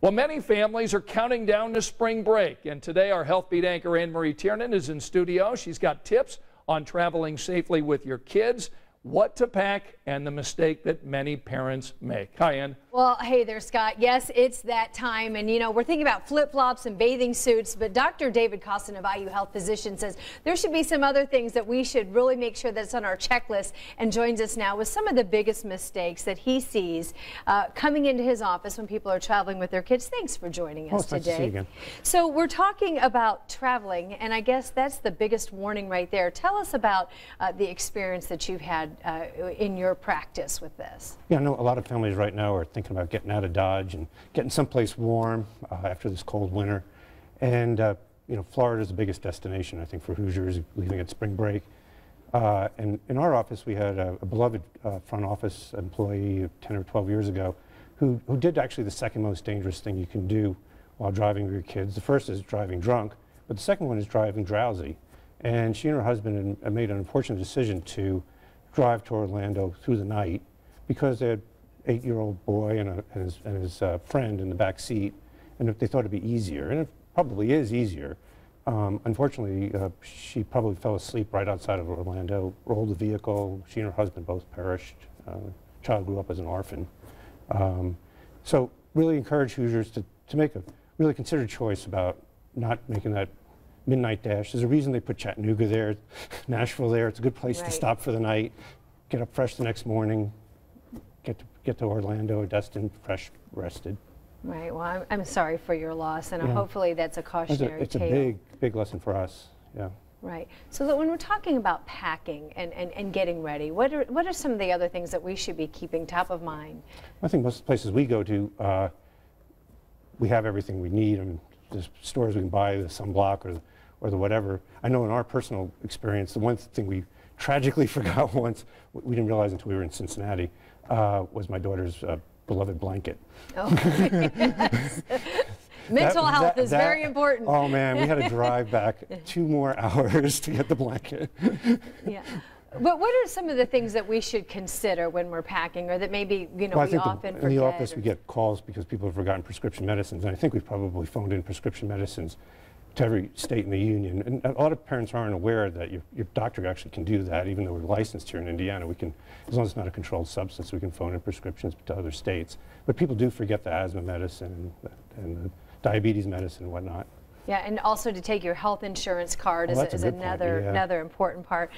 Well, many families are counting down to spring break, and today our Health Beat anchor Anne-Marie Tiernan is in studio. She's got tips on traveling safely with your kids, what to pack, and the mistake that many parents make. Hi, Ann. Well, hey there, Scott. Yes, it's that time, and we're thinking about flip-flops and bathing suits, but Dr. David Costin of IU Health Physician says there should be some other things that we should really make sure that's on our checklist, and joins us now with some of the biggest mistakes that he sees coming into his office when people are traveling with their kids. Thanks for joining us today. Nice to see you again. So we're talking about traveling, and I guess that's the biggest warning right there. Tell us about the experience that you've had in your practice with this. Yeah, I know a lot of families right now are thinking about getting out of Dodge and getting someplace warm after this cold winter. And Florida is the biggest destination, I think, for Hoosiers leaving at spring break. And in our office, we had a beloved front office employee 10 or 12 years ago who did actually the second most dangerous thing you can do while driving with your kids. The first is driving drunk, but the second one is driving drowsy. And she and her husband had made an unfortunate decision to drive to Orlando through the night because they had an 8-year-old boy and his friend in the back seat, and they thought it'd be easier, and it probably is easier. Unfortunately, she probably fell asleep right outside of Orlando, rolled the vehicle. She and her husband both perished. Child grew up as an orphan. So really encourage Hoosiers to make a really considered choice about not making that midnight dash. There's a reason they put Chattanooga there, Nashville there. It's a good place to stop for the night, get up fresh the next morning, get to Orlando or Destin fresh, rested. Right. Well, I'm sorry for your loss, and hopefully that's a cautionary It's a tale. big lesson for us. Yeah. Right. So that when we're talking about packing and getting ready, what are some of the other things that we should be keeping top of mind? I think most of the places we go to, we have everything we need. I mean, there's stores we can buy the sunblock or the whatever. I know in our personal experience, the one thing we tragically forgot once, we didn't realize until we were in Cincinnati, was my daughter's beloved blanket. Oh, yes. Mental health is very important. Oh man, we had to drive back 2 more hours to get the blanket. Yeah. But what are some of the things that we should consider when we're packing, or that maybe we often forget? In the office we get calls because people have forgotten prescription medicines, and I think we've probably phoned in prescription medicines to every state in the union. And a lot of parents aren't aware that your doctor actually can do that, even though we're licensed here in Indiana. We can, as long as it's not a controlled substance, we can phone in prescriptions to other states. But people do forget the asthma medicine and the diabetes medicine and whatnot. Yeah, and also to take your health insurance card is another important part.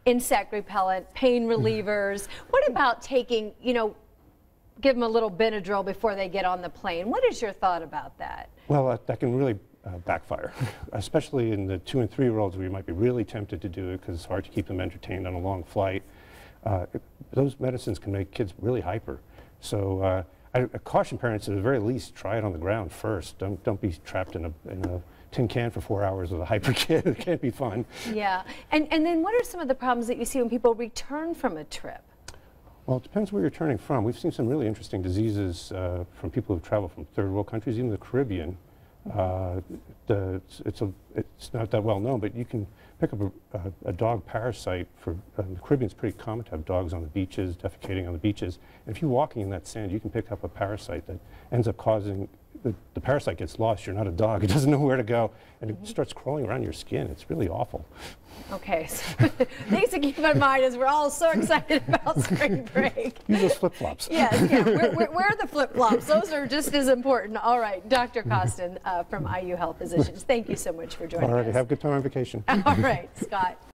Insect repellent, pain relievers. What about taking, give them a little Benadryl before they get on the plane? What is your thought about that? Well, that can really backfire, especially in the 2- and 3-year-olds where you might be really tempted to do it because it's hard to keep them entertained on a long flight. Those medicines can make kids really hyper. So I caution parents, at the very least, try it on the ground first. Don't be trapped in a tin can for 4 hours with a hyper kid. It can't be fun. Yeah, and then what are some of the problems that you see when people return from a trip? Well, it depends where you're returning from. We've seen some really interesting diseases from people who've traveled from third world countries, even the Caribbean. It's not that well known, but you can pick up a dog parasite. For the Caribbean, it's pretty common to have dogs on the beaches, defecating on the beaches. And if you're walking in that sand, you can pick up a parasite that ends up causing, the parasite gets lost. You're not a dog. It doesn't know where to go, and it starts crawling around your skin. It's really awful. Okay, so things to keep in mind as we're all so excited about spring break. Use those flip-flops. Yes, yeah. Where are the flip-flops? Those are just as important. All right, Dr. Costin from IU Health Physicians, thank you so much for joining us. All right, have a good time on vacation. All right, Scott.